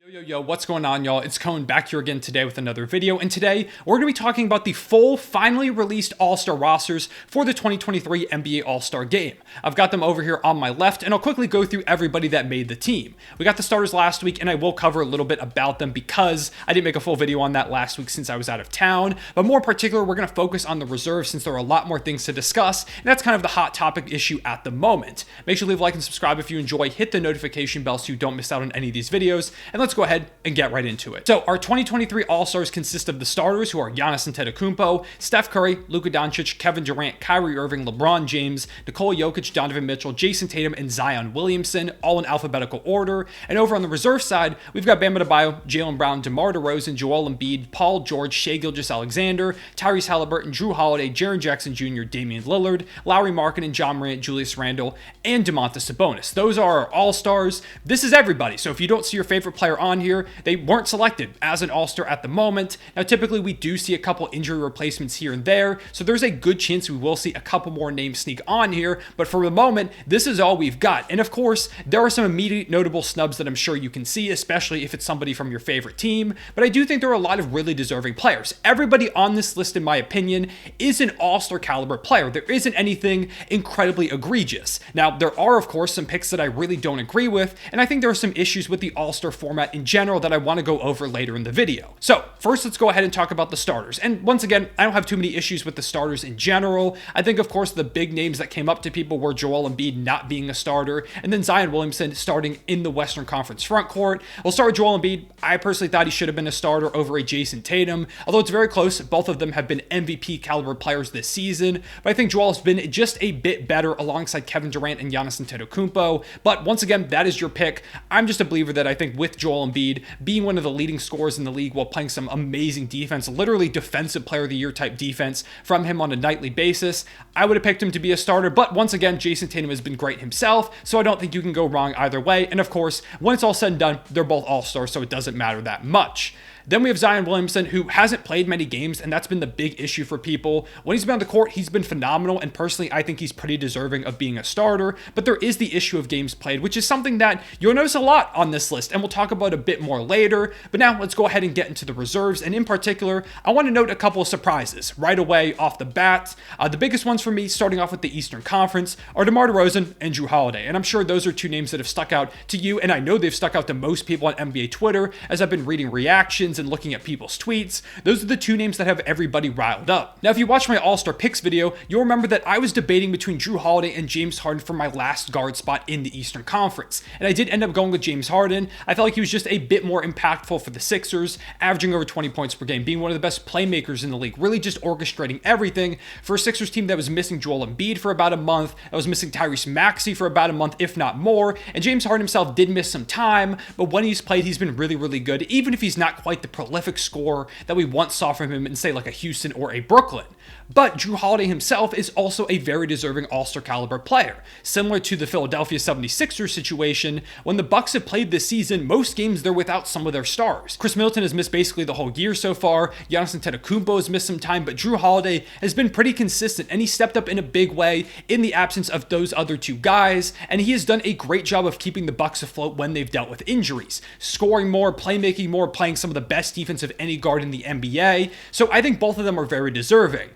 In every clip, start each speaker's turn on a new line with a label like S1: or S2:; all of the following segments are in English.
S1: Yo, what's going on, y'all? It's Cohen back here again today with another video, and today we're going to be talking about the full, finally released All-Star rosters for the 2023 NBA All-Star Game. I've got them over here on my left, and I'll quickly go through everybody that made the team. We got the starters last week, and I will cover a little bit about them because I didn't make a full video on that last week since I was out of town, but more in particular, we're going to focus on the reserves since there are a lot more things to discuss, and that's kind of the hot topic issue at the moment. Make sure to leave a like and subscribe if you enjoy, hit the notification bell so you don't miss out on any of these videos, and let's go ahead and get right into it. So our 2023 All-Stars consist of the starters, who are Giannis Antetokounmpo, Steph Curry, Luka Doncic, Kevin Durant, Kyrie Irving, LeBron James, Nikola Jokic, Donovan Mitchell, Jason Tatum, and Zion Williamson, all in alphabetical order. And over on the reserve side, we've got Bam Adebayo, Jaylen Brown, DeMar DeRozan, Joel Embiid, Paul George, Shai Gilgeous-Alexander, Tyrese Halliburton, Drew Holiday, Jaren Jackson Jr., Damian Lillard, Lauri Markkanen, John Morant, Julius Randle, and Domantas Sabonis. Those are our All-Stars. This is everybody. So if you don't see your favorite player on here, they weren't selected as an All-Star at the moment. Now, typically we do see a couple injury replacements here and there, so there's a good chance we will see a couple more names sneak on here, but for the moment, this is all we've got. And of course, there are some immediate notable snubs that I'm sure you can see, especially if it's somebody from your favorite team, but I do think there are a lot of really deserving players. Everybody on this list, in my opinion, is an All-Star caliber player. There isn't anything incredibly egregious. Now, there are, of course, some picks that I really don't agree with, and I think there are some issues with the All-Star format in general that I want to go over later in the video. So first, let's go ahead and talk about the starters. And once again, I don't have too many issues with the starters in general. I think, of course, the big names that came up to people were Joel Embiid not being a starter, and then Zion Williamson starting in the Western Conference front court. We'll start with Joel Embiid. I personally thought he should have been a starter over a Jason Tatum, although it's very close. Both of them have been MVP caliber players this season, but I think Joel has been just a bit better alongside Kevin Durant and Giannis Antetokounmpo. But once again, that is your pick. I'm just a believer that I think with Joel Embiid being one of the leading scorers in the league while playing some amazing defense, literally defensive player of the year type defense from him on a nightly basis, I would have picked him to be a starter. But once again, Jason Tatum has been great himself, so I don't think you can go wrong either way. And of course, when it's all said and done, they're both All-Stars, so it doesn't matter that much. Then we have Zion Williamson, who hasn't played many games, and that's been the big issue for people. When he's been on the court, he's been phenomenal, and personally, I think he's pretty deserving of being a starter, but there is the issue of games played, which is something that you'll notice a lot on this list, and we'll talk about a bit more later. But now, let's go ahead and get into the reserves, and in particular, I want to note a couple of surprises right away off the bat. The biggest ones for me, starting off with the Eastern Conference, are DeMar DeRozan and Drew Holiday, and I'm sure those are two names that have stuck out to you, and I know they've stuck out to most people on NBA Twitter, as I've been reading reactions and looking at people's tweets. Those are the two names that have everybody riled up. Now, if you watch my All-Star Picks video, you'll remember that I was debating between Drew Holiday and James Harden for my last guard spot in the Eastern Conference, and I did end up going with James Harden. I felt like he was just a bit more impactful for the Sixers, averaging over 20 points per game, being one of the best playmakers in the league, really just orchestrating everything for a Sixers team that was missing Joel Embiid for about a month, that was missing Tyrese Maxey for about a month, if not more, and James Harden himself did miss some time, but when he's played, he's been really, really good, even if he's not quite the prolific scorer that we once saw from him in, say, like a Houston or a Brooklyn. But Drew Holiday himself is also a very deserving All-Star caliber player. Similar to the Philadelphia 76ers situation, when the Bucks have played this season, most games they're without some of their stars. Chris Middleton has missed basically the whole year so far, Giannis Antetokounmpo has missed some time, but Drew Holiday has been pretty consistent, and he stepped up in a big way in the absence of those other two guys, and he has done a great job of keeping the Bucks afloat when they've dealt with injuries, scoring more, playmaking more, playing some of the best defense of any guard in the NBA, so I think both of them are very deserving.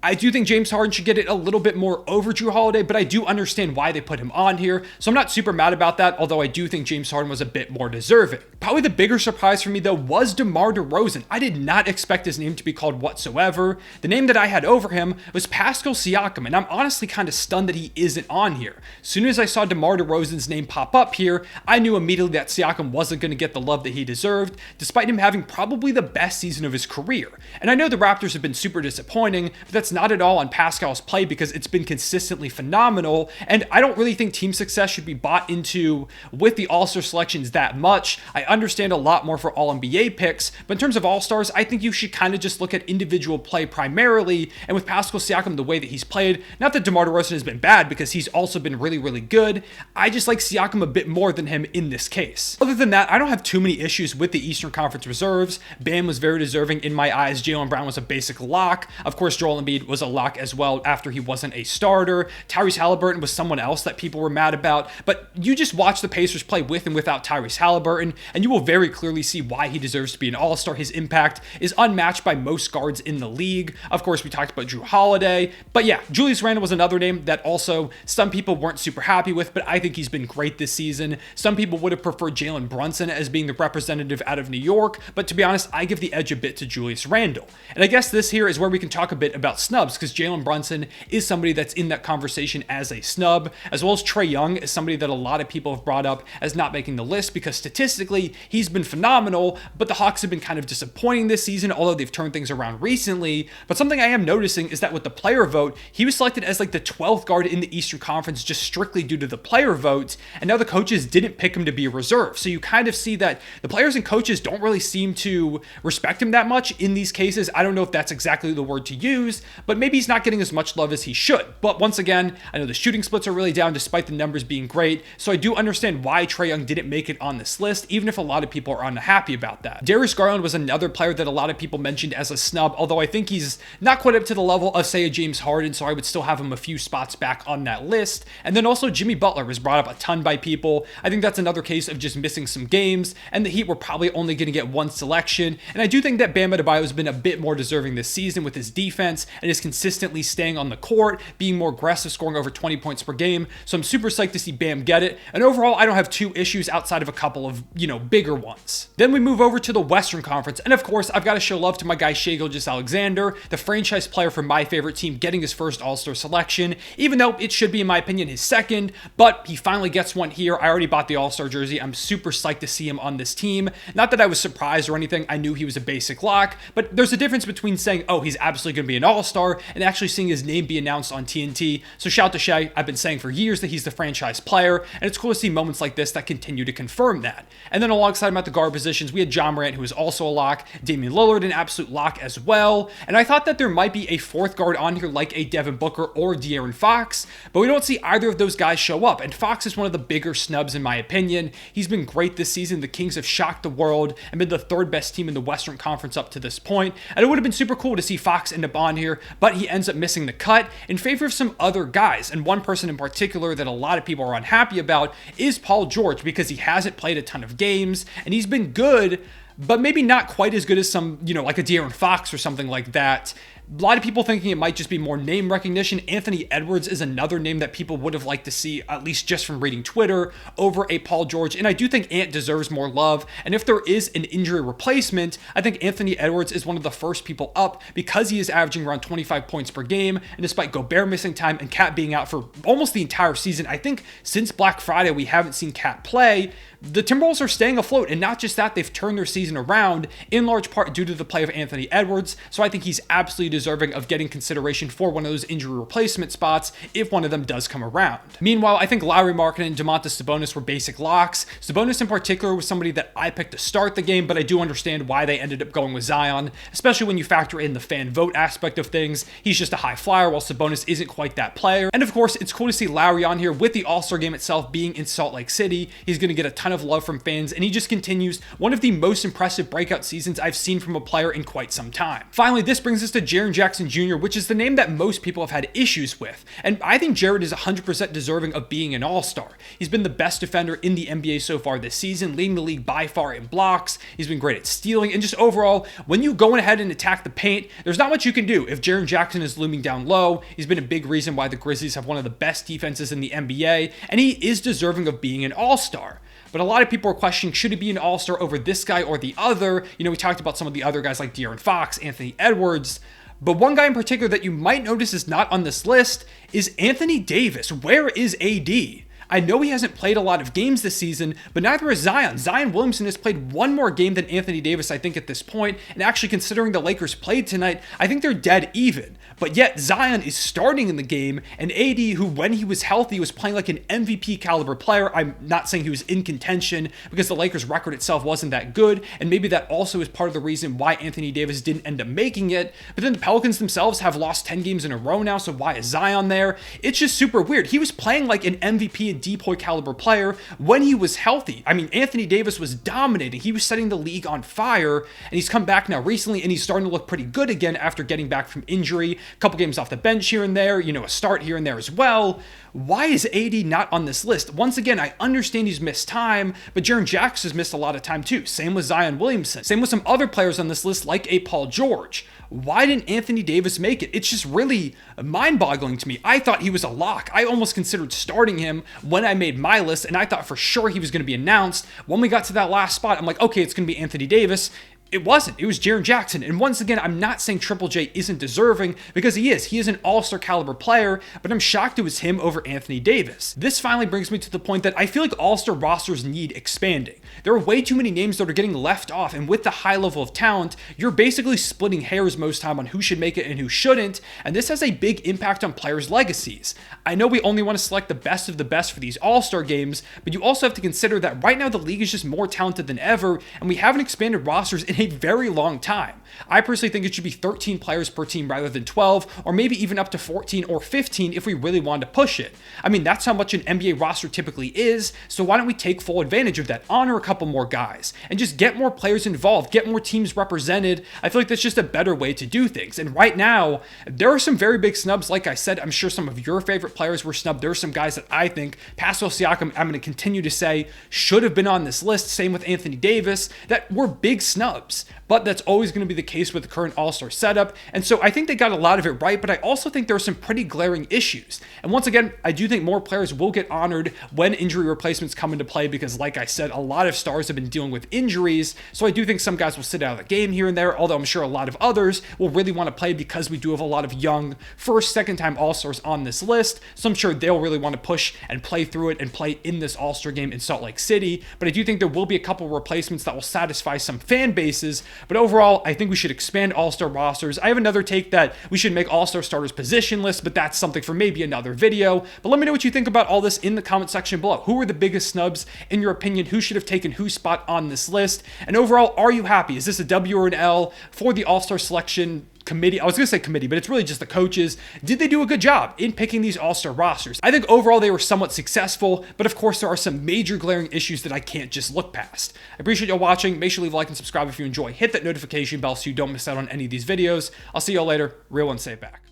S1: I do think James Harden should get it a little bit more over Drew Holiday, but I do understand why they put him on here, so I'm not super mad about that, although I do think James Harden was a bit more deserving. Probably the bigger surprise for me, though, was DeMar DeRozan. I did not expect his name to be called whatsoever. The name that I had over him was Pascal Siakam, and I'm honestly kind of stunned that he isn't on here. As soon as I saw DeMar DeRozan's name pop up here, I knew immediately that Siakam wasn't going to get the love that he deserved, despite him having probably the best season of his career. And I know the Raptors have been super disappointing, but that's not at all on Pascal's play because it's been consistently phenomenal, and I don't really think team success should be bought into with the All-Star selections that much. I understand a lot more for All-NBA picks, but in terms of All-Stars, I think you should kind of just look at individual play primarily, and with Pascal Siakam, the way that he's played, not that DeMar DeRozan has been bad because he's also been really, really good, I just like Siakam a bit more than him in this case. Other than that, I don't have too many issues with the Eastern Conference reserves. Bam was very deserving in my eyes. Jaylen Brown was a basic lock. Of course, Joel Embiid Embiid was a lock as well after he wasn't a starter. Tyrese Halliburton was someone else that people were mad about, but you just watch the Pacers play with and without Tyrese Halliburton, and you will very clearly see why he deserves to be an all-star. His impact is unmatched by most guards in the league. Of course, we talked about Drew Holiday, but yeah, Julius Randle was another name that also some people weren't super happy with, but I think he's been great this season. Some people would have preferred Jalen Brunson as being the representative out of New York, but to be honest, I give the edge a bit to Julius Randle. And I guess this here is where we can talk a bit about snubs, because Jalen Brunson is somebody that's in that conversation as a snub, as well as Trae Young is somebody that a lot of people have brought up as not making the list because statistically he's been phenomenal, but the Hawks have been kind of disappointing this season, although they've turned things around recently. But something I am noticing is that with the player vote, he was selected as like the 12th guard in the Eastern Conference just strictly due to the player vote, and now the coaches didn't pick him to be a reserve. So you kind of see that the players and coaches don't really seem to respect him that much in these cases. I don't know if that's exactly the word to use, but maybe he's not getting as much love as he should. But once again, I know the shooting splits are really down despite the numbers being great, so I do understand why Trae Young didn't make it on this list, even if a lot of people are unhappy about that. Darius Garland was another player that a lot of people mentioned as a snub, although I think he's not quite up to the level of, say, a James Harden, so I would still have him a few spots back on that list. And then also Jimmy Butler was brought up a ton by people. I think that's another case of just missing some games, and the Heat were probably only going to get one selection. And I do think that Bam Adebayo has been a bit more deserving this season with his defense and is consistently staying on the court, being more aggressive, scoring over 20 points per game. So I'm super psyched to see Bam get it. And overall, I don't have two issues outside of a couple of, bigger ones. Then we move over to the Western Conference. And of course, I've got to show love to my guy Gilgeous-Alexander, the franchise player for my favorite team, getting his first All-Star selection, even though it should be, in my opinion, his second, but he finally gets one here. I already bought the All-Star jersey. I'm super psyched to see him on this team. Not that I was surprised or anything. I knew he was a basic lock, but there's a difference between saying, oh, he's absolutely going to be an All-Star, and actually seeing his name be announced on TNT. So shout out to Shea. I've been saying for years that he's the franchise player, and it's cool to see moments like this that continue to confirm that. And then alongside him at the guard positions, we had John Morant, who was also a lock, Damian Lillard, an absolute lock as well. And I thought that there might be a fourth guard on here like a Devin Booker or De'Aaron Fox, but we don't see either of those guys show up. And Fox is one of the bigger snubs in my opinion. He's been great this season. The Kings have shocked the world and been the third best team in the Western Conference up to this point. And it would have been super cool to see Fox end up on here, but he ends up missing the cut in favor of some other guys. And one person in particular that a lot of people are unhappy about is Paul George, because he hasn't played a ton of games and he's been good, but maybe not quite as good as some, like a De'Aaron Fox or something like that. A lot of people thinking it might just be more name recognition. Anthony Edwards is another name that people would have liked to see, at least just from reading Twitter, over a Paul George. And I do think Ant deserves more love. And if there is an injury replacement, I think Anthony Edwards is one of the first people up because he is averaging around 25 points per game. And despite Gobert missing time and Cat being out for almost the entire season, I think since Black Friday, we haven't seen Cat play. The Timberwolves are staying afloat, and not just that, they've turned their season around in large part due to the play of Anthony Edwards. So I think he's absolutely deserving of getting consideration for one of those injury replacement spots if one of them does come around. Meanwhile, I think Lauri Markkanen and Domantas Sabonis were basic locks. Sabonis in particular was somebody that I picked to start the game, but I do understand why they ended up going with Zion, especially when you factor in the fan vote aspect of things. He's just a high flyer, while Sabonis isn't quite that player. And of course, it's cool to see Lauri on here with the All-Star game itself being in Salt Lake City. He's going to get a ton of love from fans, and he just continues one of the most impressive breakout seasons I've seen from a player in quite some time. Finally, this brings us to Jaren Jackson Jr., which is the name that most people have had issues with, and I think Jared is 100% deserving of being an All-Star. He's been the best defender in the NBA so far this season, leading the league by far in blocks. He's been great at stealing, and just overall, when you go ahead and attack the paint, there's not much you can do if Jaren Jackson is looming down low. He's been a big reason why the Grizzlies have one of the best defenses in the NBA, and he is deserving of being an All-Star. But a lot of people are questioning, should he be an All-Star over this guy or the other? We talked about some of the other guys like De'Aaron Fox, Anthony Edwards. But one guy in particular that you might notice is not on this list is Anthony Davis. Where is AD? I know he hasn't played a lot of games this season, but neither has Zion. Zion Williamson has played one more game than Anthony Davis, I think, at this point. And actually, considering the Lakers played tonight, I think they're dead even. But yet, Zion is starting in the game, and AD, who when he was healthy was playing like an MVP caliber player. I'm not saying he was in contention because the Lakers record itself wasn't that good, and maybe that also is part of the reason why Anthony Davis didn't end up making it. But then the Pelicans themselves have lost 10 games in a row now, so why is Zion there? It's just super weird. He was playing like an MVP big depoy caliber player when he was healthy. I mean, Anthony Davis was dominating. He was setting the league on fire, and he's come back now recently, and he's starting to look pretty good again after getting back from injury. A couple games off the bench here and there, you know, a start here and there as well. Why is AD not on this list? Once again, I understand he's missed time, but Jaren Jackson has missed a lot of time too. Same with Zion Williamson. Same with some other players on this list like a Paul George. Why didn't Anthony Davis make it? It's just really mind-boggling to me. I thought he was a lock. I almost considered starting him when I made my list, and I thought for sure he was going to be announced. When we got to that last spot, I'm like, okay, it's going to be Anthony Davis. It wasn't. It was Jaren Jackson. And once again, I'm not saying Triple J isn't deserving, because he is. He is an all-star caliber player, but I'm shocked it was him over Anthony Davis. This finally brings me to the point that I feel like all-star rosters need expanding. There are way too many names that are getting left off, and with the high level of talent, you're basically splitting hairs most time on who should make it and who shouldn't, and this has a big impact on players' legacies. I know we only want to select the best of the best for these all-star games, but you also have to consider that right now the league is just more talented than ever, and we haven't expanded rosters in a very long time. I personally think it should be 13 players per team rather than 12, or maybe even up to 14 or 15 if we really wanted to push it. I mean, that's how much an NBA roster typically is, so why don't we take full advantage of that, honor a couple more guys, and just get more players involved, get more teams represented. I feel like that's just a better way to do things. And right now, there are some very big snubs. Like I said, I'm sure some of your favorite players were snubbed. There are some guys that I think, Pascal Siakam, I'm going to continue to say, should have been on this list. Same with Anthony Davis, that were big snubs. But that's always going to be the case with the current All-Star setup. And so I think they got a lot of it right, but I also think there are some pretty glaring issues. And once again, I do think more players will get honored when injury replacements come into play, because like I said, a lot of stars have been dealing with injuries. So I do think some guys will sit out of the game here and there, although I'm sure a lot of others will really want to play because we do have a lot of young first, second-time All-Stars on this list. So I'm sure they'll really want to push and play through it and play in this All-Star game in Salt Lake City. But I do think there will be a couple replacements that will satisfy some fan bases. But overall, I think we should expand All-Star rosters. I have another take that we should make All-Star starters position lists, but that's something for maybe another video. But let me know what you think about all this in the comment section below. Who are the biggest snubs in your opinion? Who should have taken whose spot on this list? And overall, are you happy? Is this a W or an L for the All-Star selection committee? I was going to say committee, but it's really just the coaches. Did they do a good job in picking these all-star rosters? I think overall they were somewhat successful, but of course there are some major glaring issues that I can't just look past. I appreciate y'all watching. Make sure to leave a like and subscribe if you enjoy. Hit that notification bell so you don't miss out on any of these videos. I'll see y'all later. Real one, say it back.